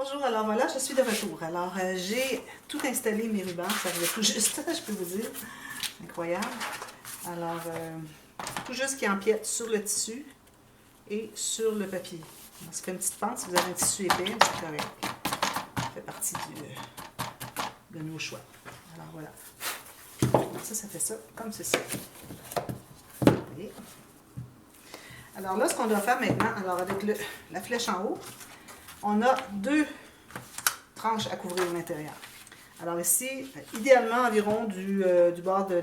Bonjour, alors voilà, je suis de retour. Alors, j'ai tout installé mes rubans, ça arrivait tout juste, je peux vous dire. Incroyable. Alors, tout juste qui empiète sur le tissu et sur le papier. Alors, ça fait une petite pente, si vous avez un tissu épais, c'est correct. Ça fait partie de nos choix. Alors, voilà. Alors, ça fait ça comme ceci. Voyez? Alors là, ce qu'on doit faire maintenant, alors avec la flèche en haut, on a deux tranches à couvrir l'intérieur. Alors ici, idéalement environ du bord de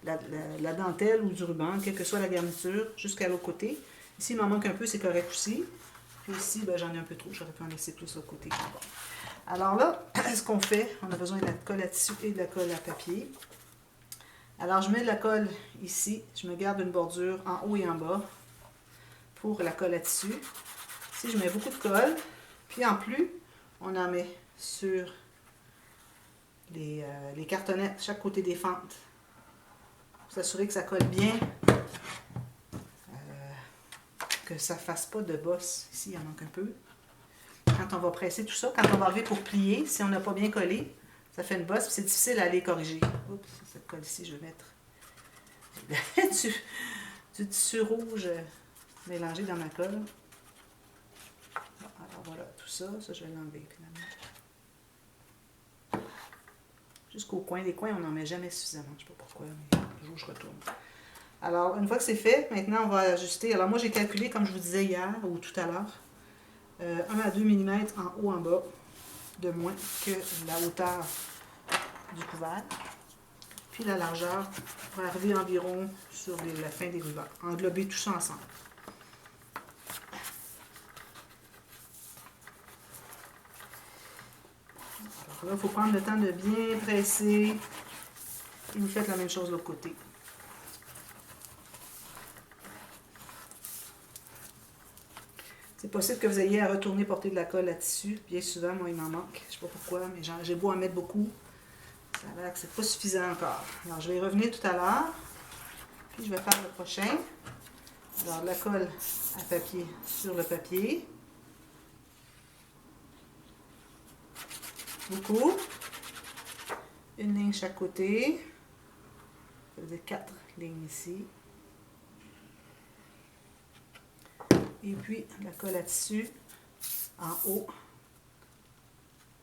la dentelle ou du ruban, quelle que soit la garniture, jusqu'à l'autre côté. Ici, il m'en manque un peu, c'est correct aussi. Puis ici, ben, j'en ai un peu trop, j'aurais pu en laisser plus au côté. Bon. Alors là, ce qu'on fait, on a besoin de la colle à tissu et de la colle à papier. Alors je mets de la colle ici, je me garde une bordure en haut et en bas pour la colle à tissu. Ici, je mets beaucoup de colle, puis en plus, on en met sur les cartonnettes, chaque côté des fentes. Pour s'assurer que ça colle bien, que ça ne fasse pas de bosse. Ici, il en manque un peu. Quand on va presser tout ça, quand on va arriver pour plier, si on n'a pas bien collé, ça fait une bosse, puis c'est difficile à aller corriger. Oups, cette colle ici, je vais mettre du tissu rouge mélangé dans ma colle. Bon, alors voilà, tout ça, je vais l'enlever finalement. Jusqu'au coin. Les coins, on n'en met jamais suffisamment. Je ne sais pas pourquoi, mais toujours je retourne. Alors, une fois que c'est fait, maintenant, on va ajuster. Alors, moi, j'ai calculé, comme je vous disais hier ou tout à l'heure, 1 à 2 mm en haut, en bas, de moins que la hauteur du couvert. Puis la largeur va arriver environ sur la fin des rubans. Englober tout ça ensemble. Alors là, il faut prendre le temps de bien presser. Et vous faites la même chose de l'autre côté. C'est possible que vous ayez à retourner porter de la colle à tissu. Bien souvent, moi, il m'en manque. Je ne sais pas pourquoi, mais j'ai beau en mettre beaucoup. Ça a l'air que c'est pas suffisant encore. Alors, je vais y revenir tout à l'heure. Puis, je vais faire le prochain. Alors, la colle à papier sur le papier. Beaucoup. Une ligne chaque côté. Ça veut dire 4 lignes ici. Et puis, la colle à tissu en haut.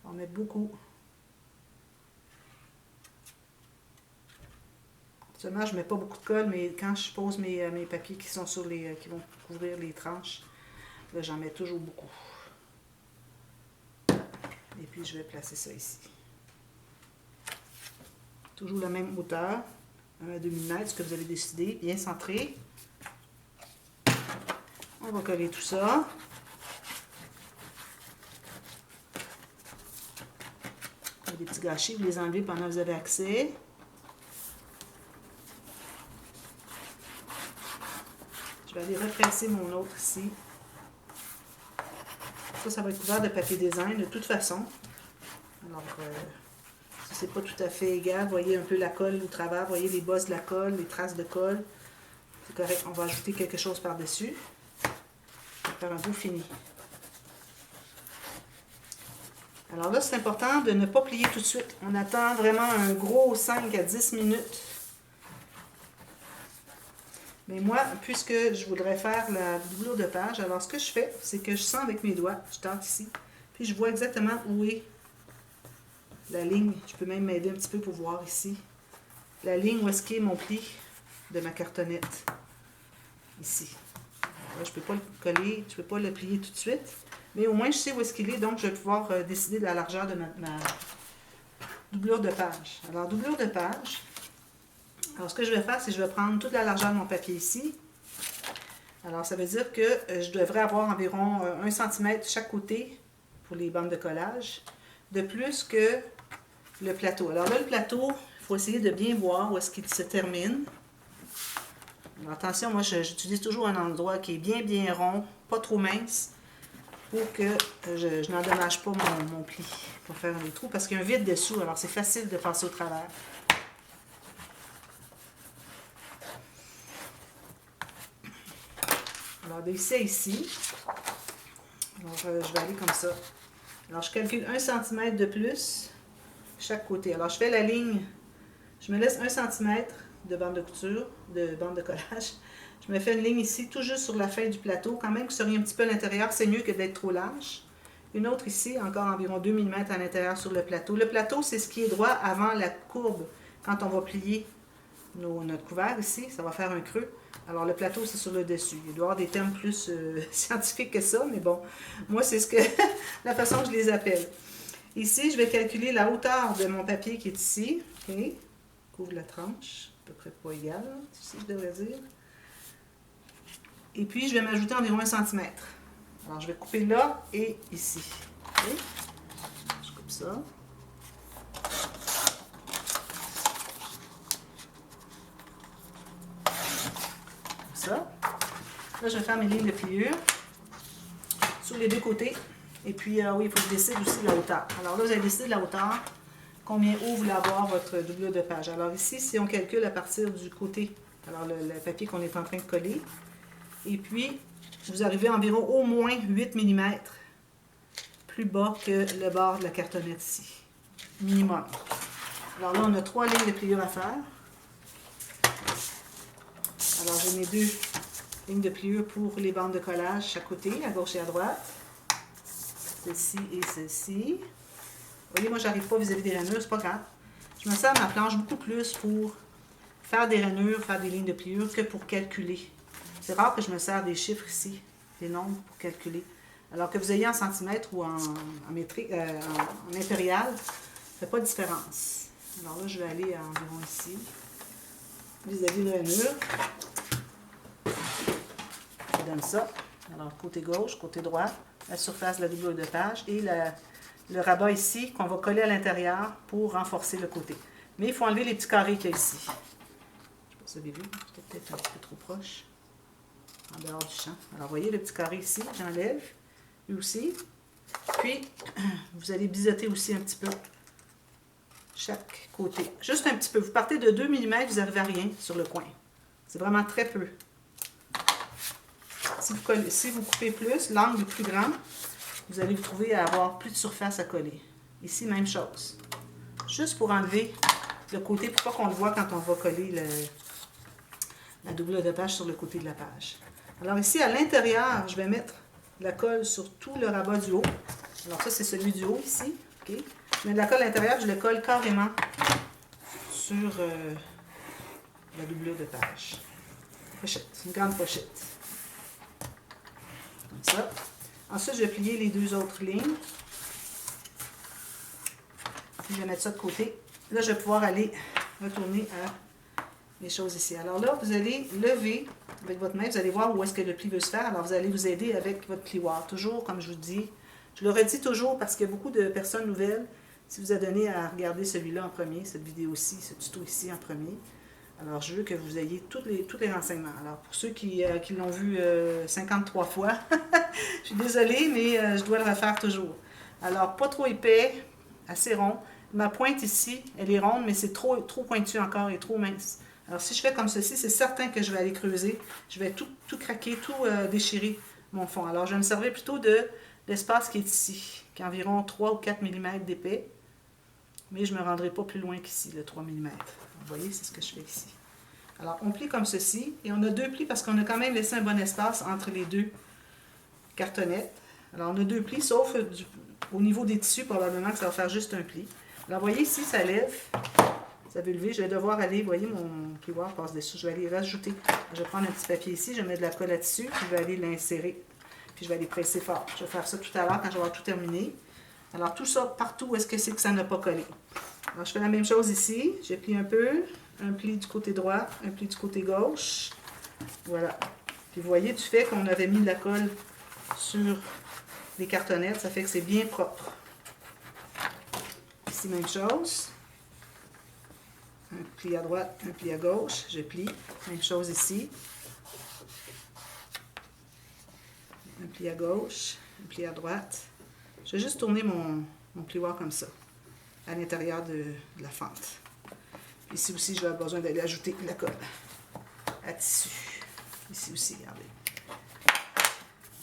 On va mettre beaucoup. Seulement, je ne mets pas beaucoup de colle, mais quand je pose mes papiers qui sont sur qui vont couvrir les tranches, là, j'en mets toujours beaucoup. Et puis, je vais placer ça ici. Toujours la même hauteur, 1 à 2 mm, ce que vous avez décidé, bien centré. On va coller tout ça. Il y a des petits gâchis, vous les enlevez pendant que vous avez accès. Je vais aller represser mon autre ici. Ça va être couvert de papier design de toute façon. Alors, si c'est pas tout à fait égal, vous voyez un peu la colle au travers, vous voyez les bosses de la colle, les traces de colle. C'est correct, on va ajouter quelque chose par-dessus. On va faire un beau fini. Alors là, c'est important de ne pas plier tout de suite. On attend vraiment un gros 5 à 10 minutes. Mais moi, puisque je voudrais faire la doublure de page, alors ce que je fais, c'est que je sens avec mes doigts, je tente ici, puis je vois exactement où est la ligne. Je peux même m'aider un petit peu pour voir ici. La ligne où est-ce qu'est mon pli de ma cartonnette. Ici. Là, je ne peux pas le coller, je ne peux pas le plier tout de suite. Mais au moins, je sais où est-ce qu'il est, donc je vais pouvoir décider de la largeur de ma doublure de page. Alors, doublure de page. Alors, ce que je vais faire, c'est que je vais prendre toute la largeur de mon papier ici. Alors, ça veut dire que je devrais avoir environ 1 cm chaque côté pour les bandes de collage, de plus que le plateau. Alors là, le plateau, il faut essayer de bien voir où est-ce qu'il se termine. Alors, attention, moi, j'utilise toujours un endroit qui est bien rond, pas trop mince, pour que je n'endommage pas mon pli pour faire les trous, parce qu'il y a un vide dessous, alors c'est facile de passer au travers. Alors, d'ici à ici, Alors, je vais aller comme ça. Alors, je calcule 1 cm de plus chaque côté. Alors, je fais la ligne, je me laisse 1 cm de bande de couture, de bande de collage. Je me fais une ligne ici, tout juste sur la fin du plateau. Quand même que vous seriez un petit peu à l'intérieur, c'est mieux que d'être trop large. Une autre ici, encore environ 2 mm à l'intérieur sur le plateau. Le plateau, c'est ce qui est droit avant la courbe. Quand on va plier notre couvert ici, ça va faire un creux. Alors, le plateau, c'est sur le dessus. Il doit y avoir des termes plus scientifiques que ça, mais bon, moi, c'est ce que la façon que je les appelle. Ici, je vais calculer la hauteur de mon papier qui est ici. OK. Couvre la tranche, à peu près pas égale, ici, je devrais dire. Et puis, je vais m'ajouter environ 1 cm. Alors, je vais couper là et ici. Okay. Je coupe ça. Comme ça. Là, je vais faire mes lignes de pliure sur les deux côtés. Et puis, oui, il faut que je décide aussi de la hauteur. Alors là, vous allez décider de la hauteur, combien haut vous voulez avoir votre doublure de page. Alors ici, si on calcule à partir du côté, alors le papier qu'on est en train de coller, et puis, vous arrivez à environ au moins 8 mm plus bas que le bord de la cartonnette ici. Minimum. Alors là, on a 3 lignes de pliure à faire. Alors, j'ai mes 2 lignes de pliure pour les bandes de collage chaque côté, à gauche et à droite. Celle-ci et celle-ci. Vous voyez, moi, j'arrive pas vis-à-vis des rainures, c'est pas grave. Je me sers de ma planche beaucoup plus pour faire des rainures, faire des lignes de pliure que pour calculer. C'est rare que je me sers des chiffres ici, des nombres pour calculer. Alors que vous ayez en centimètres ou en impérial, ça ne fait pas de différence. Alors là, je vais aller à environ ici, vis-à-vis de la rainure. Ça donne ça. Alors, côté gauche, côté droit, la surface de la doublure de page et le rabat ici qu'on va coller à l'intérieur pour renforcer le côté. Mais il faut enlever les petits carrés qu'il y a ici. Je ne sais pas si vous avez vu, c'était peut-être un petit peu trop proche, en dehors du champ. Alors, vous voyez le petit carré ici, j'enlève, lui aussi. Puis, vous allez biseauter aussi un petit peu chaque côté. Juste un petit peu. Vous partez de 2 mm, vous n'arrivez à rien sur le coin. C'est vraiment très peu. Si vous coupez plus, l'angle est plus grand, vous allez vous trouver à avoir plus de surface à coller. Ici, même chose. Juste pour enlever le côté, pour pas qu'on le voit quand on va coller la doublure de page sur le côté de la page. Alors ici, à l'intérieur, je vais mettre de la colle sur tout le rabat du haut. Alors ça, c'est celui du haut ici. Okay. Je mets de la colle à l'intérieur, je le colle carrément sur la doublure de page. Pochette, une grande pochette. Comme ça. Ensuite, je vais plier les 2 autres lignes. Je vais mettre ça de côté. Là, je vais pouvoir aller retourner à mes choses ici. Alors là, vous allez lever avec votre main, vous allez voir où est-ce que le pli veut se faire. Alors, vous allez vous aider avec votre plioir. Toujours, comme je vous dis, je le redis toujours parce qu'il y a beaucoup de personnes nouvelles. Si vous avez donné à regarder celui-là en premier, cette vidéo-ci, ce tuto ici en premier, alors je veux que vous ayez tous les renseignements. Alors, pour ceux qui l'ont vu 53 fois, je suis désolée, mais je dois le refaire toujours. Alors, pas trop épais, assez rond. Ma pointe ici, elle est ronde, mais c'est trop pointu encore et trop mince. Alors, si je fais comme ceci, c'est certain que je vais aller creuser. Je vais tout craquer, tout déchirer mon fond. Alors, je vais me servir plutôt de l'espace qui est ici, qui est environ 3 ou 4 mm d'épais. Mais je ne me rendrai pas plus loin qu'ici, le 3 mm. Vous voyez, c'est ce que je fais ici. Alors, on plie comme ceci. Et on a 2 plis parce qu'on a quand même laissé un bon espace entre les 2 cartonnettes. Alors, on a 2 plis, sauf au niveau des tissus, probablement que ça va faire juste un pli. Alors, vous voyez ici, ça lève. Ça veut lever. Je vais devoir aller, vous voyez, mon plioir passe dessus. Je vais aller rajouter. Je vais prendre un petit papier ici, je vais mettre de la colle là-dessus, puis je vais aller l'insérer. Puis je vais aller presser fort. Je vais faire ça tout à l'heure quand je vais avoir tout terminé. Alors, tout ça, partout, où est-ce que c'est que ça n'a pas collé? Alors, je fais la même chose ici. Je plie un peu. Un pli du côté droit, un pli du côté gauche. Voilà. Puis, vous voyez, du fait qu'on avait mis de la colle sur les cartonnettes, ça fait que c'est bien propre. Ici, même chose. Un pli à droite, un pli à gauche. Je plie. Même chose ici. Un pli à gauche, un pli à droite. Je vais juste tourner mon plioir comme ça, à l'intérieur de la fente. Ici aussi, je vais avoir besoin d'aller ajouter de la colle à tissu. Ici aussi, regardez.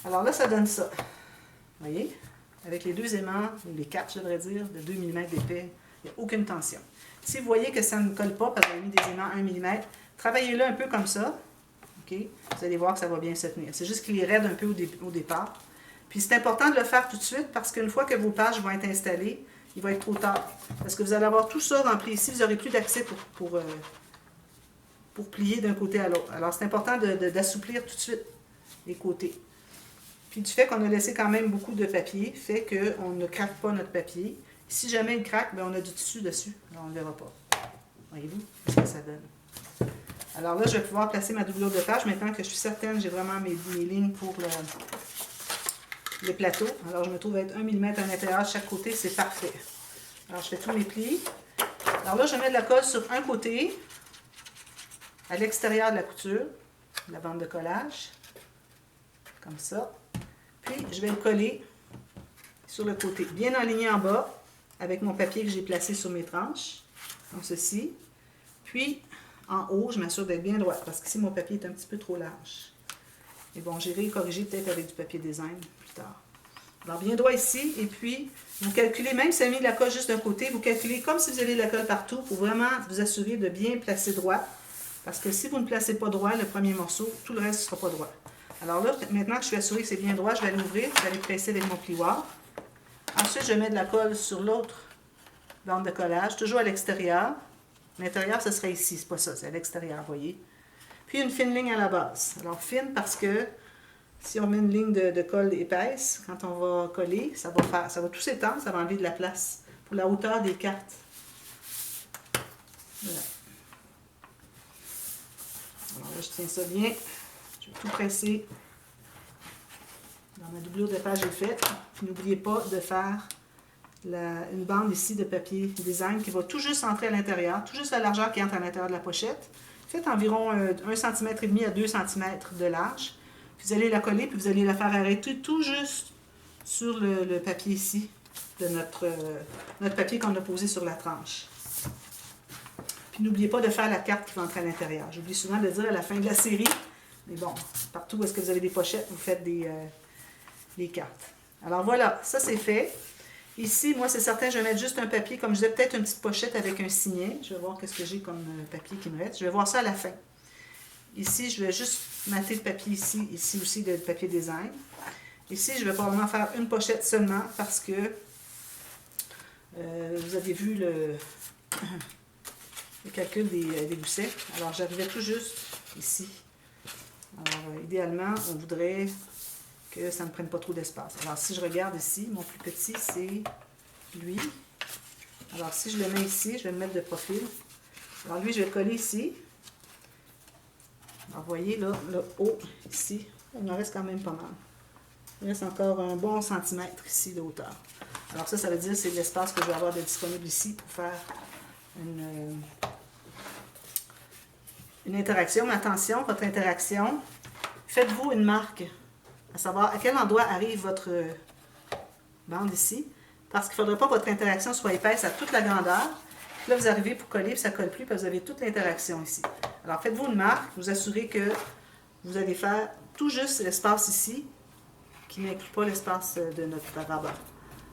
Alors là, ça donne ça. Vous voyez? Avec les deux aimants, ou les quatre, je devrais dire, de 2 mm d'épais, il n'y a aucune tension. Si vous voyez que ça ne colle pas, parce que vous avez mis des aimants 1 mm, travaillez-le un peu comme ça. OK? Vous allez voir que ça va bien se tenir. C'est juste qu'il est raide un peu au départ. Puis c'est important de le faire tout de suite parce qu'une fois que vos pages vont être installées, il va être trop tard. Parce que vous allez avoir tout ça rempli ici, vous n'aurez plus d'accès pour plier d'un côté à l'autre. Alors c'est important d'assouplir tout de suite les côtés. Puis du fait qu'on a laissé quand même beaucoup de papier, fait qu'on ne craque pas notre papier. Si jamais il craque, bien, on a du tissu dessus. Alors on ne le verra pas. Voyez-vous ce que ça donne. Alors là, je vais pouvoir placer ma doublure de page maintenant que je suis certaine que j'ai vraiment mes lignes pour le plateau. Alors je me trouve à être 1 mm à l'intérieur de chaque côté, c'est parfait. Alors je fais tous mes plis. Alors là, je mets de la colle sur un côté, à l'extérieur de la couture, la bande de collage, comme ça. Puis je vais le coller sur le côté, bien aligné en bas, avec mon papier que j'ai placé sur mes tranches, comme ceci. Puis en haut, je m'assure d'être bien droite, parce qu'ici mon papier est un petit peu trop large. Mais bon, j'irai corriger peut-être avec du papier design plus tard. Alors bien droit ici, et puis vous calculez, même si vous avez mis de la colle juste d'un côté, vous calculez comme si vous avez de la colle partout pour vraiment vous assurer de bien placer droit. Parce que si vous ne placez pas droit le premier morceau, tout le reste ne sera pas droit. Alors là, maintenant que je suis assurée que c'est bien droit, je vais l'ouvrir, je vais aller presser avec mon plioir. Ensuite, je mets de la colle sur l'autre bande de collage, toujours à l'extérieur. L'intérieur, ce serait ici, c'est pas ça, c'est à l'extérieur, vous voyez. Puis une fine ligne à la base. Alors fine parce que si on met une ligne de colle épaisse, quand on va coller, ça va tout s'étendre, ça va enlever de la place pour la hauteur des cartes. Voilà. Alors là, je tiens ça bien. Je vais tout presser dans ma doublure de page est faite. N'oubliez pas de faire une bande ici de papier design qui va tout juste entrer à l'intérieur, tout juste la largeur qui entre à l'intérieur de la pochette. Faites environ 1,5 cm à 2 cm de large. Puis vous allez la coller, puis vous allez la faire arrêter tout juste sur le papier ici, de notre papier qu'on a posé sur la tranche. Puis n'oubliez pas de faire la carte qui va entrer à l'intérieur. J'oublie souvent de le dire à la fin de la série, mais bon, partout où est-ce que vous avez des pochettes, vous faites des cartes. Alors voilà, ça c'est fait. Ici, moi c'est certain, je vais mettre juste un papier, comme je disais, peut-être une petite pochette avec un signet. Je vais voir qu'est-ce que j'ai comme papier qui me reste. Je vais voir ça à la fin. Ici, je vais juste mater le papier ici aussi de papier design. Ici, je vais probablement faire une pochette seulement parce que vous avez vu le calcul des goussets. Alors, j'arrivais tout juste ici. Alors, idéalement, on voudrait que ça ne prenne pas trop d'espace. Alors, si je regarde ici, mon plus petit, c'est lui. Alors, si je le mets ici, je vais le mettre de profil. Alors, lui, je vais le coller ici. Alors, vous voyez, là, le haut, ici, il en reste quand même pas mal. Il reste encore un bon centimètre ici de hauteur. Alors ça veut dire que c'est l'espace que je vais avoir de disponible ici pour faire une interaction. Mais attention, votre interaction, faites-vous une marque, à savoir à quel endroit arrive votre bande ici, parce qu'il ne faudrait pas que votre interaction soit épaisse à toute la grandeur. Puis là, vous arrivez pour coller, puis ça ne colle plus, puis vous avez toute l'interaction ici. Alors, faites-vous une marque, vous assurez que vous allez faire tout juste l'espace ici, qui n'inclut pas l'espace de notre rabat.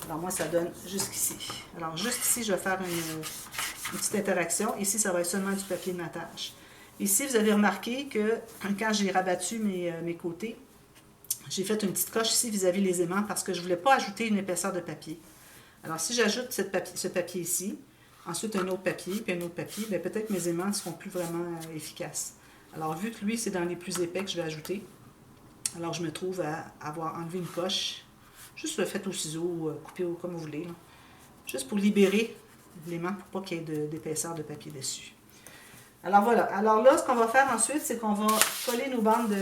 Alors, moi, ça donne jusqu'ici. Alors, juste ici, je vais faire une petite interaction. Ici, ça va être seulement du papier de matage. Ici, vous avez remarqué que quand j'ai rabattu mes côtés, j'ai fait une petite coche ici vis-à-vis les aimants parce que je ne voulais pas ajouter une épaisseur de papier. Alors, si j'ajoute ce papier ici, ensuite un autre papier, puis un autre papier, bien peut-être que mes aimants ne seront plus vraiment efficaces. Alors, vu que lui, c'est dans les plus épais que je vais ajouter, alors je me trouve à avoir enlevé une coche, juste fait au ciseau, coupé comme vous voulez, là. Juste pour libérer l'aimant, pour pas qu'il y ait d'épaisseur de papier dessus. Alors voilà. Alors là, ce qu'on va faire ensuite, c'est qu'on va coller nos bandes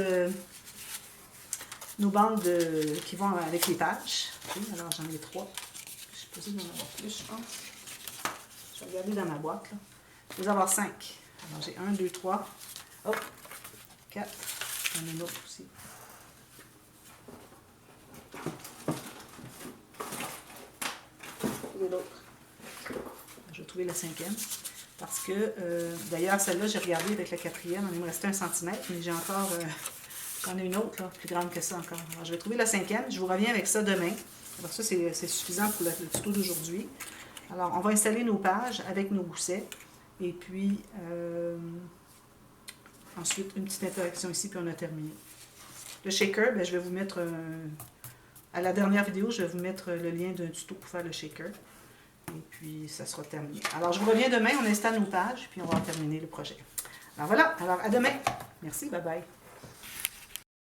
qui vont avec les pages. Okay, alors j'en ai 3. Je suis posée d'en avoir plus, je pense. Je vais regarder dans ma boîte, là. Je vais avoir 5. Alors j'ai 1, 2, 3. Oh, 4. J'en ai une autre aussi. Je vais trouver la 5e. Parce que, d'ailleurs, celle-là, j'ai regardé avec la 4e. Il me restait 1 cm, mais j'ai encore J'en ai une autre, là, plus grande que ça encore. Alors, je vais trouver la 5e. Je vous reviens avec ça demain. Alors ça, c'est suffisant pour le tuto d'aujourd'hui. Alors, on va installer nos pages avec nos goussets. Et puis, ensuite, une petite interaction ici, puis on a terminé. Le shaker, ben, je vais vous mettre... à la dernière vidéo, je vais vous mettre le lien d'un tuto pour faire le shaker. Et puis, ça sera terminé. Alors, je vous reviens demain. On installe nos pages, puis on va terminer le projet. Alors voilà. Alors, à demain. Merci. Bye bye.